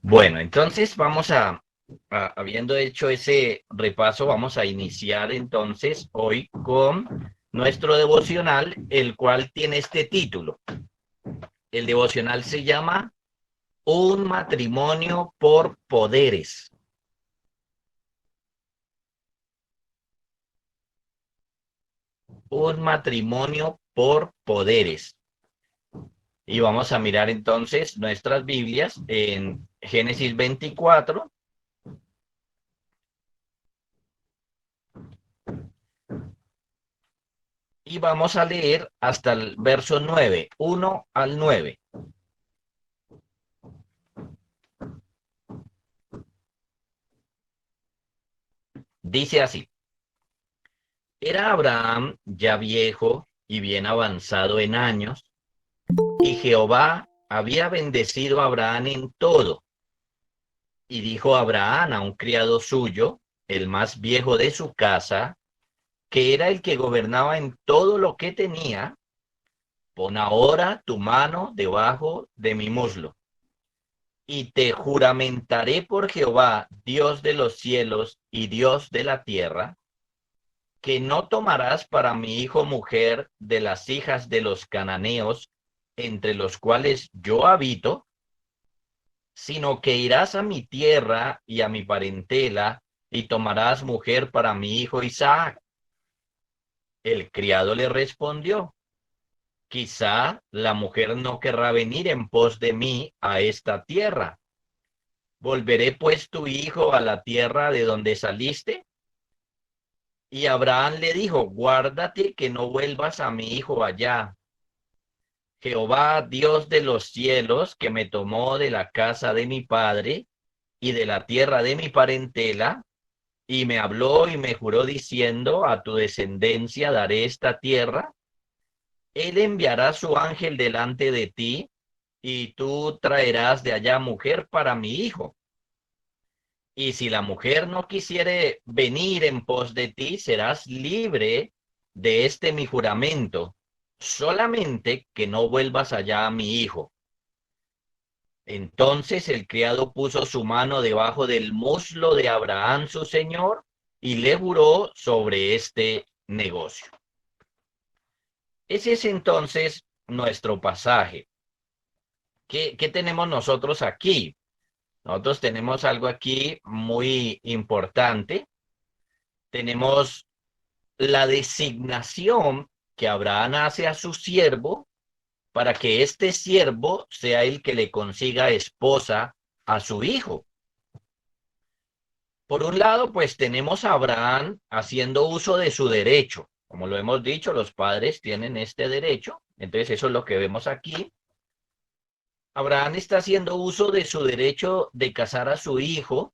Bueno, entonces habiendo hecho ese repaso, vamos a iniciar entonces hoy con nuestro devocional, el cual tiene este título. El devocional se llama Un matrimonio por poderes. Un matrimonio por poderes. Y vamos a mirar entonces nuestras Biblias en Génesis 24. Y vamos a leer hasta el verso 9, 1 al 9. Dice así: Era Abraham ya viejo y bien avanzado en años, y Jehová había bendecido a Abraham en todo. Y dijo Abraham a un criado suyo, el más viejo de su casa, que era el que gobernaba en todo lo que tenía: Pon ahora tu mano debajo de mi muslo, y te juramentaré por Jehová, Dios de los cielos y Dios de la tierra, que no tomarás para mi hijo mujer de las hijas de los cananeos, entre los cuales yo habito, sino que irás a mi tierra y a mi parentela, y tomarás mujer para mi hijo Isaac. El criado le respondió: Quizá la mujer no querrá venir en pos de mí a esta tierra. ¿Volveré pues tu hijo a la tierra de donde saliste? Y Abraham le dijo: Guárdate que no vuelvas a mi hijo allá. Jehová, Dios de los cielos, que me tomó de la casa de mi padre y de la tierra de mi parentela, y me habló y me juró diciendo: A tu descendencia daré esta tierra. Él enviará su ángel delante de ti, y tú traerás de allá mujer para mi hijo. Y si la mujer no quisiere venir en pos de ti, serás libre de este mi juramento, solamente que no vuelvas allá a mi hijo. Entonces el criado puso su mano debajo del muslo de Abraham su señor y le juró sobre este negocio. Ese es entonces nuestro pasaje. ¿Qué tenemos nosotros aquí? Nosotros tenemos algo aquí muy importante. Tenemos la designación que Abraham hace a su siervo para que este siervo sea el que le consiga esposa a su hijo. Por un lado, pues tenemos a Abraham haciendo uso de su derecho. Como lo hemos dicho, los padres tienen este derecho. Entonces, eso es lo que vemos aquí. Abraham está haciendo uso de su derecho de casar a su hijo,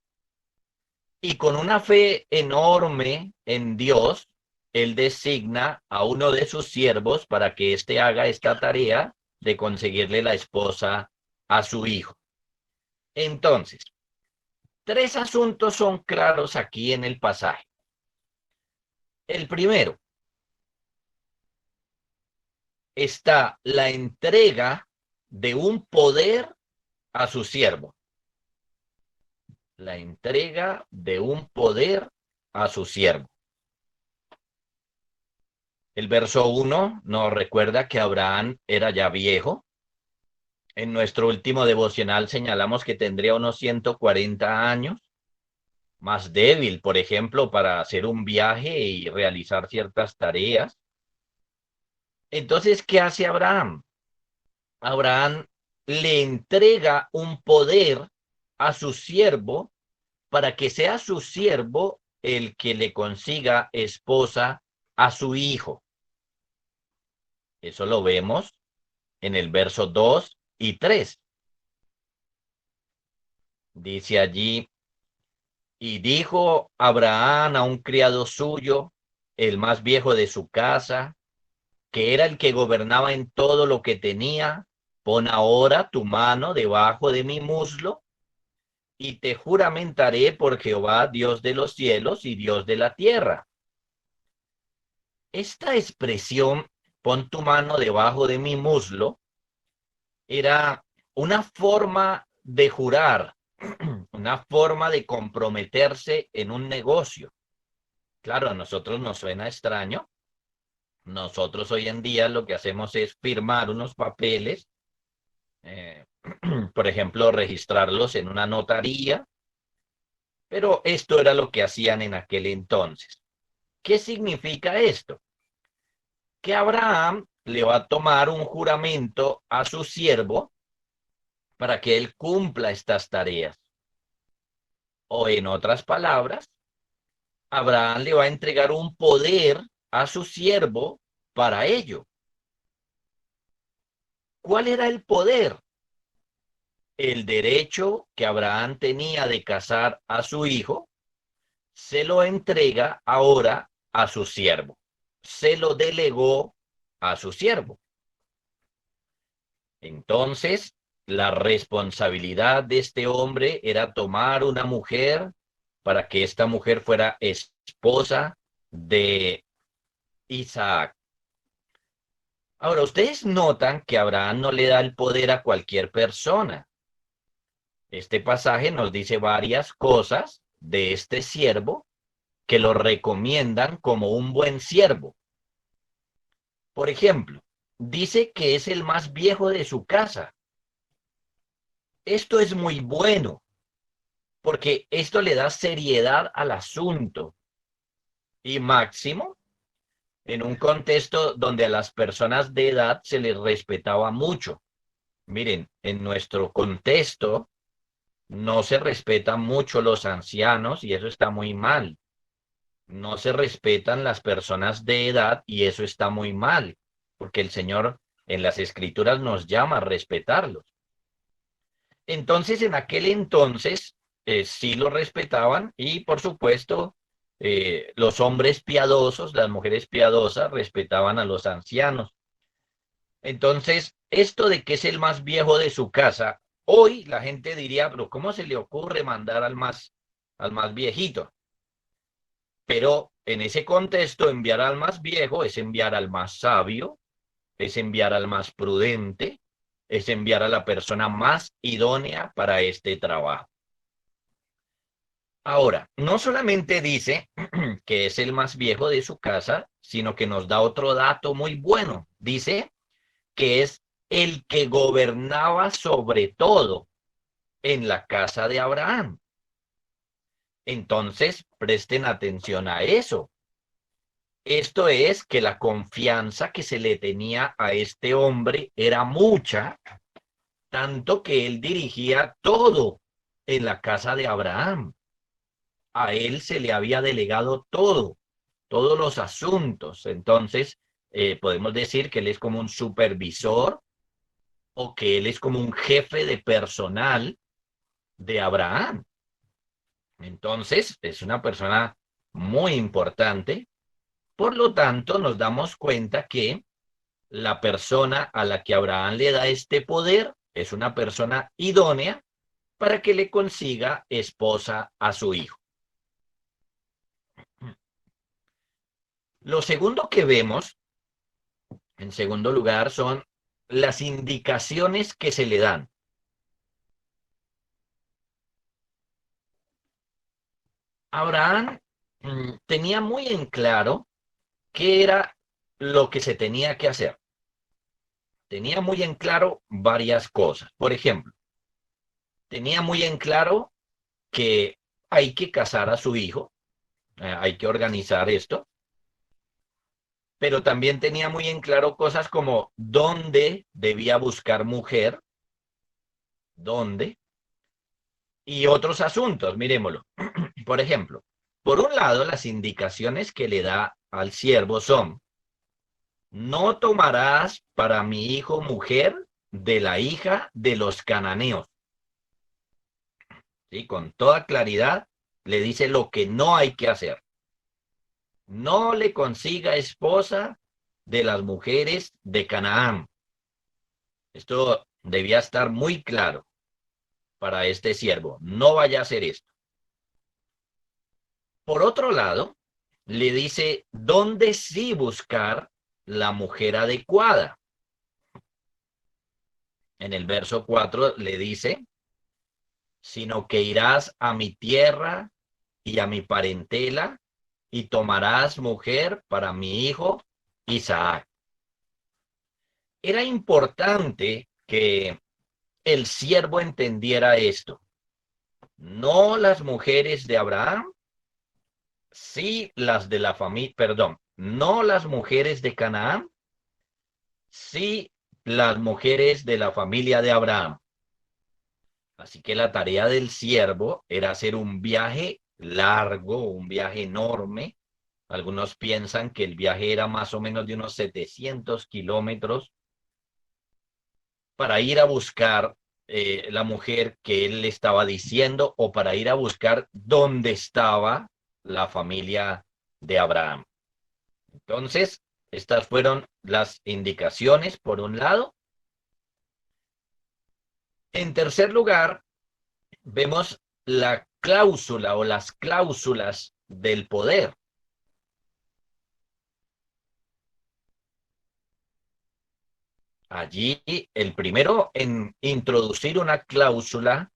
y con una fe enorme en Dios, él designa a uno de sus siervos para que éste haga esta tarea de conseguirle la esposa a su hijo. Entonces, tres asuntos son claros aquí en el pasaje. El primero, está la entrega de un poder a su siervo. La entrega de un poder a su siervo. El verso 1 nos recuerda que Abraham era ya viejo. En nuestro último devocional señalamos que tendría unos 140 años, más débil, por ejemplo, para hacer un viaje y realizar ciertas tareas. Entonces, ¿qué hace Abraham? Abraham le entrega un poder a su siervo para que sea su siervo el que le consiga esposa a su hijo. Eso lo vemos en el verso 2 y 3. Dice allí: Y dijo Abraham a un criado suyo, el más viejo de su casa, que era el que gobernaba en todo lo que tenía: Pon ahora tu mano debajo de mi muslo, y te juramentaré por Jehová, Dios de los cielos y Dios de la tierra. Esta expresión, pon tu mano debajo de mi muslo, era una forma de jurar una forma de comprometerse en un negocio. Claro, a nosotros nos suena extraño. Nosotros hoy en día lo que hacemos es firmar unos papeles, eh, por ejemplo, registrarlos en una notaría, pero esto era lo que hacían en aquel entonces. ¿Qué significa esto? Que Abraham le va a tomar un juramento a su siervo para que él cumpla estas tareas. O en otras palabras, Abraham le va a entregar un poder a su siervo para ello. ¿Cuál era el poder? El derecho que Abraham tenía de casar a su hijo, se lo entrega ahora a su siervo. Se lo delegó a su siervo. Entonces, la responsabilidad de este hombre era tomar una mujer para que esta mujer fuera esposa de Isaac. Ahora, ustedes notan que Abraham no le da el poder a cualquier persona. Este pasaje nos dice varias cosas de este siervo que lo recomiendan como un buen siervo. Por ejemplo, dice que es el más viejo de su casa. Esto es muy bueno, porque esto le da seriedad al asunto. Y máximo, en un contexto donde a las personas de edad se les respetaba mucho. Miren, en nuestro contexto no se respetan mucho los ancianos y eso está muy mal. No se respetan las personas de edad y eso está muy mal, porque el Señor en las Escrituras nos llama a respetarlos. Entonces, en aquel entonces, sí lo respetaban y, por supuesto, los hombres piadosos, las mujeres piadosas, respetaban a los ancianos. Entonces, esto de que es el más viejo de su casa, hoy la gente diría, pero ¿cómo se le ocurre mandar al más viejito? Pero en ese contexto, enviar al más viejo es enviar al más sabio, es enviar al más prudente, es enviar a la persona más idónea para este trabajo. Ahora, no solamente dice que es el más viejo de su casa, sino que nos da otro dato muy bueno. Dice que es el que gobernaba sobre todo en la casa de Abraham. Entonces, presten atención a eso. Esto es que la confianza que se le tenía a este hombre era mucha, tanto que él dirigía todo en la casa de Abraham. A él se le había delegado todo, todos los asuntos. Entonces, podemos decir que él es como un supervisor o que él es como un jefe de personal de Abraham. Entonces, es una persona muy importante. Por lo tanto, nos damos cuenta que la persona a la que Abraham le da este poder es una persona idónea para que le consiga esposa a su hijo. Lo segundo que vemos, en segundo lugar, son las indicaciones que se le dan. Abraham tenía muy en claro qué era lo que se tenía que hacer. Tenía muy en claro varias cosas. Por ejemplo, tenía muy en claro que hay que casar a su hijo, hay que organizar esto, pero también tenía muy en claro cosas como dónde debía buscar mujer, dónde, y otros asuntos, miremoslo. Por ejemplo, por un lado, las indicaciones que le da al siervo son, no tomarás para mi hijo mujer de la hija de los cananeos. ¿Sí? Con toda claridad le dice lo que no hay que hacer. No le consiga esposa de las mujeres de Canaán. Esto debía estar muy claro para este siervo. No vaya a hacer esto. Por otro lado, le dice dónde sí buscar la mujer adecuada. En el verso 4 le dice, sino que irás a mi tierra y a mi parentela y tomarás mujer para mi hijo Isaac. Era importante que el siervo entendiera esto. No las mujeres de Abraham, sí las de la familia, perdón, no las mujeres de Canaán, sí las mujeres de la familia de Abraham. Así que la tarea del siervo era hacer un viaje largo, un viaje enorme. Algunos piensan que el viaje era más o menos de unos 700 kilómetros para ir a buscar la mujer que él le estaba diciendo o para ir a buscar dónde estaba la familia de Abraham. Entonces, estas fueron las indicaciones, por un lado. En tercer lugar, vemos la cláusula o las cláusulas del poder. Allí, el primero en introducir una cláusula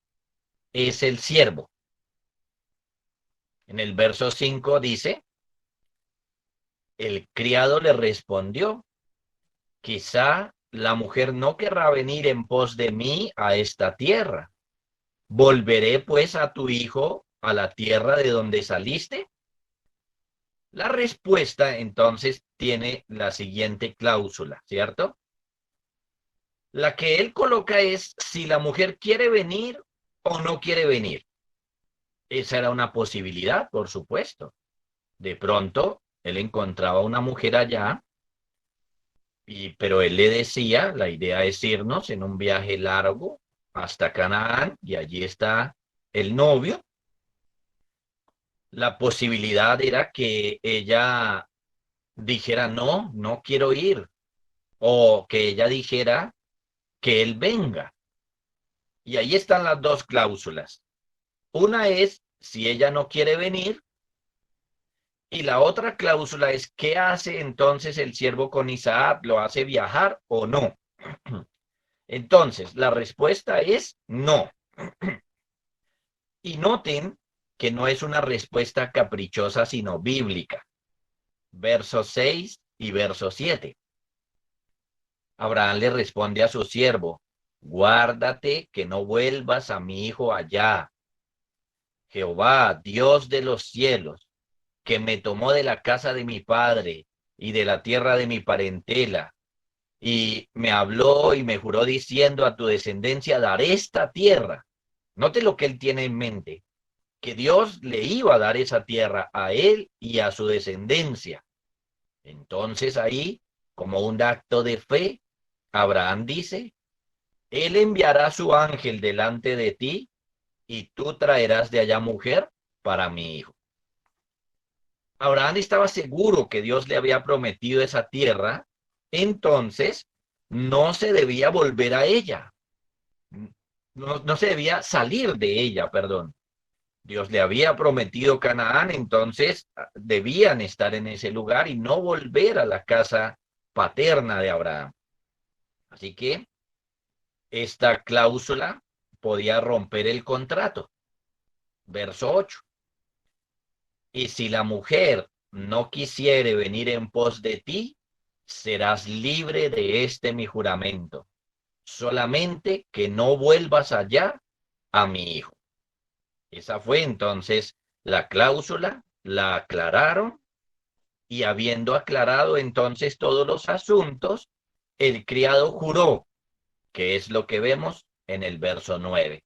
es el siervo. En el verso 5 dice, el criado le respondió, quizá la mujer no querrá venir en pos de mí a esta tierra. ¿Volveré pues a tu hijo a la tierra de donde saliste? La respuesta entonces tiene la siguiente cláusula, ¿cierto? La que él coloca es si la mujer quiere venir o no quiere venir. Esa era una posibilidad, por supuesto. De pronto, él encontraba una mujer allá, pero él le decía, la idea es irnos en un viaje largo hasta Canaán, y allí está el novio. La posibilidad era que ella dijera, no, no quiero ir, o que ella dijera que él venga. Y ahí están las dos cláusulas. Una es si ella no quiere venir, y la otra cláusula es qué hace entonces el siervo con Isaac, ¿lo hace viajar o no? Entonces, la respuesta es no. Y noten que no es una respuesta caprichosa, sino bíblica. Verso 6 y verso 7. Abraham le responde a su siervo, guárdate que no vuelvas a mi hijo allá. Jehová, Dios de los cielos, que me tomó de la casa de mi padre y de la tierra de mi parentela, y me habló y me juró diciendo a tu descendencia daré esta tierra. Note lo que él tiene en mente, que Dios le iba a dar esa tierra a él y a su descendencia. Entonces ahí, como un acto de fe, Abraham dice, él enviará su ángel delante de ti y tú traerás de allá mujer para mi hijo. Abraham estaba seguro que Dios le había prometido esa tierra, entonces no se debía volver a ella, no se debía salir de ella, perdón. Dios le había prometido Canaán, entonces debían estar en ese lugar y no volver a la casa paterna de Abraham. Así que esta cláusula podía romper el contrato. Verso 8. Y si la mujer no quisiere venir en pos de ti, serás libre de este mi juramento. Solamente que no vuelvas allá a mi hijo. Esa fue entonces la cláusula, la aclararon y habiendo aclarado entonces todos los asuntos, el criado juró, que es lo que vemos en el verso 9.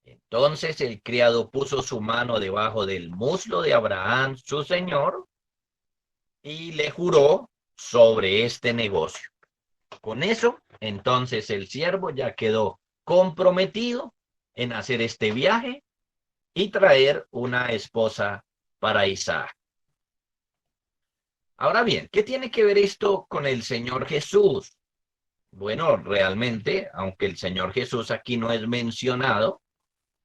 Entonces el criado puso su mano debajo del muslo de Abraham, su señor, y le juró sobre este negocio. Con eso, entonces el siervo ya quedó comprometido en hacer este viaje y traer una esposa para Isaac. Ahora bien, ¿qué tiene que ver esto con el Señor Jesús? Bueno, realmente, aunque el Señor Jesús aquí no es mencionado,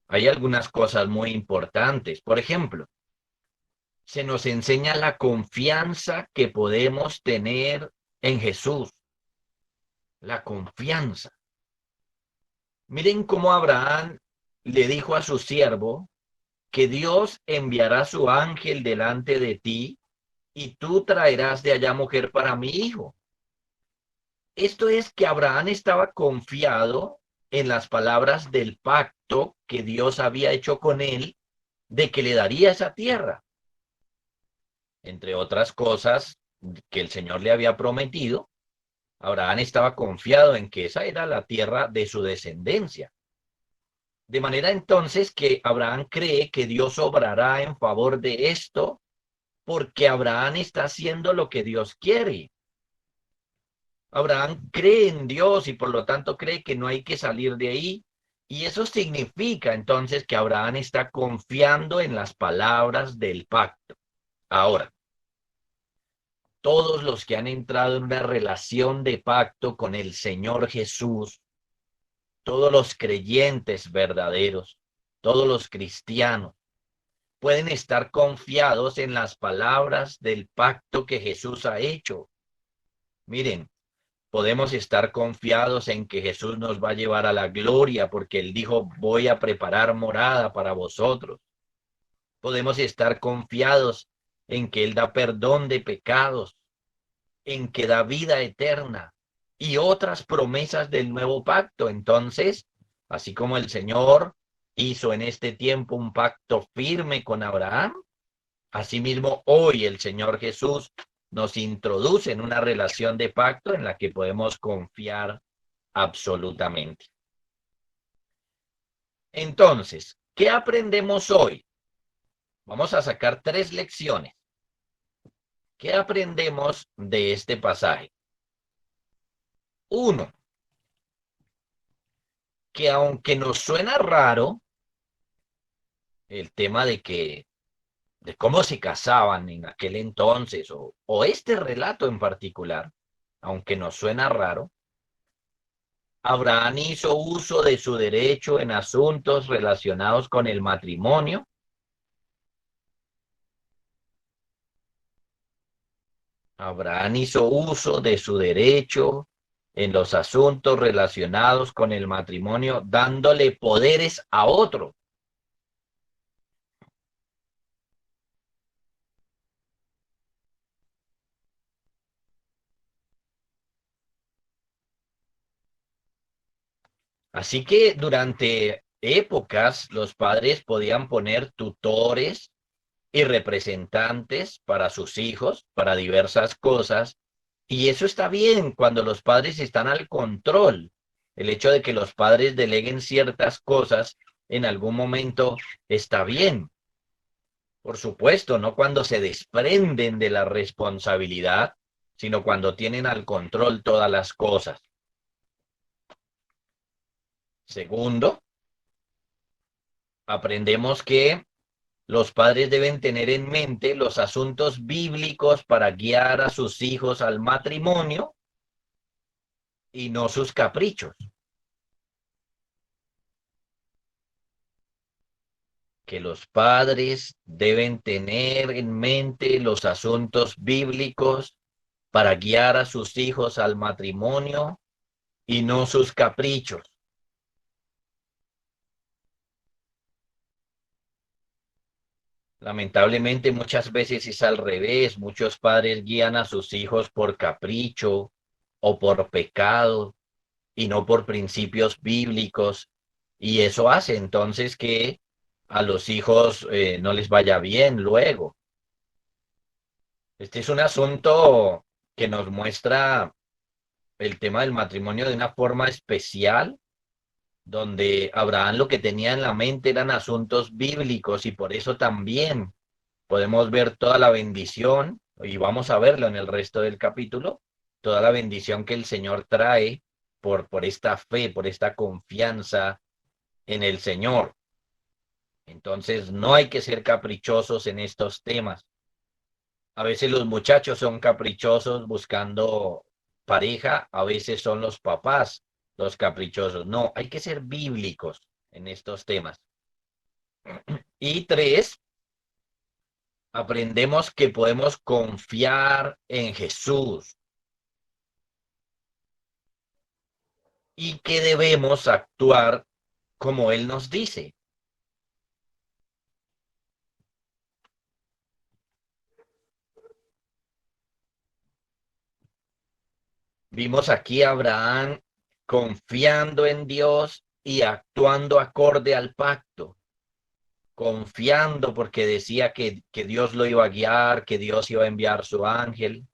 hay algunas cosas muy importantes. Por ejemplo, se nos enseña la confianza que podemos tener en Jesús. La confianza. Miren cómo Abraham le dijo a su siervo que Dios enviará su ángel delante de ti y tú traerás de allá mujer para mi hijo. Esto es que Abraham estaba confiado en las palabras del pacto que Dios había hecho con él de que le daría esa tierra. Entre otras cosas que el Señor le había prometido, Abraham estaba confiado en que esa era la tierra de su descendencia. De manera entonces que Abraham cree que Dios obrará en favor de esto porque Abraham está haciendo lo que Dios quiere. Abraham cree en Dios y por lo tanto cree que no hay que salir de ahí. Y eso significa entonces que Abraham está confiando en las palabras del pacto. Ahora, todos los que han entrado en una relación de pacto con el Señor Jesús, todos los creyentes verdaderos, todos los cristianos, pueden estar confiados en las palabras del pacto que Jesús ha hecho. Miren, podemos estar confiados en que Jesús nos va a llevar a la gloria porque Él dijo, voy a preparar morada para vosotros. Podemos estar confiados en que Él da perdón de pecados, en que da vida eterna y otras promesas del nuevo pacto. Entonces, así como el Señor hizo en este tiempo un pacto firme con Abraham, asimismo hoy el Señor Jesús nos introduce en una relación de pacto en la que podemos confiar absolutamente. Entonces, ¿qué aprendemos hoy? Vamos a sacar 3 lecciones. ¿Qué aprendemos de este pasaje? 1, que aunque nos suena raro el tema de cómo se casaban en aquel entonces, o este relato en particular, aunque nos suena raro, Abraham hizo uso de su derecho en asuntos relacionados con el matrimonio. Abraham hizo uso de su derecho en los asuntos relacionados con el matrimonio, dándole poderes a otro. Así que durante épocas los padres podían poner tutores y representantes para sus hijos, para diversas cosas, y eso está bien cuando los padres están al control. El hecho de que los padres deleguen ciertas cosas en algún momento está bien. Por supuesto, no cuando se desprenden de la responsabilidad, sino cuando tienen al control todas las cosas. Segundo, aprendemos que los padres deben tener en mente los asuntos bíblicos para guiar a sus hijos al matrimonio y no sus caprichos. Que los padres deben tener en mente los asuntos bíblicos para guiar a sus hijos al matrimonio y no sus caprichos. Lamentablemente muchas veces es al revés. Muchos padres guían a sus hijos por capricho o por pecado y no por principios bíblicos. Y eso hace entonces que a los hijos no les vaya bien luego. Este es un asunto que nos muestra el tema del matrimonio de una forma especial, donde Abraham lo que tenía en la mente eran asuntos bíblicos y por eso también podemos ver toda la bendición, y vamos a verlo en el resto del capítulo, toda la bendición que el Señor trae por esta fe, por esta confianza en el Señor. Entonces, no hay que ser caprichosos en estos temas. A veces los muchachos son caprichosos buscando pareja, a veces son los papás los caprichosos. No, hay que ser bíblicos en estos temas. Y 3, aprendemos que podemos confiar en Jesús. y que debemos actuar como Él nos dice. Vimos aquí a Abraham confiando en Dios y actuando acorde al pacto, confiando porque decía que Dios lo iba a guiar, que Dios iba a enviar su ángel,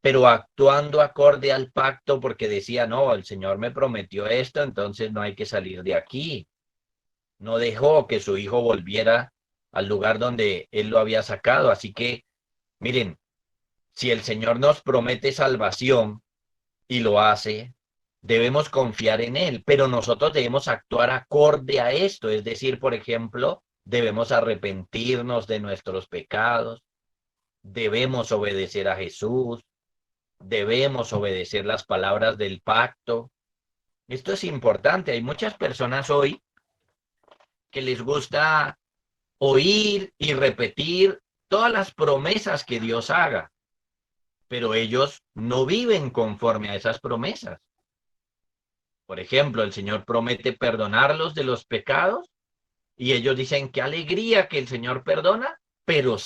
pero actuando acorde al pacto porque decía, no, el Señor me prometió esto, entonces no hay que salir de aquí. No dejó que su hijo volviera al lugar donde él lo había sacado. Así que, miren, si el Señor nos promete salvación y lo hace, debemos confiar en Él, pero nosotros debemos actuar acorde a esto. Es decir, por ejemplo, debemos arrepentirnos de nuestros pecados, debemos obedecer a Jesús, debemos obedecer las palabras del pacto. Esto es importante. Hay muchas personas hoy que les gusta oír y repetir todas las promesas que Dios haga, pero ellos no viven conforme a esas promesas. Por ejemplo, el Señor promete perdonarlos de los pecados y ellos dicen, qué alegría que el Señor perdona, pero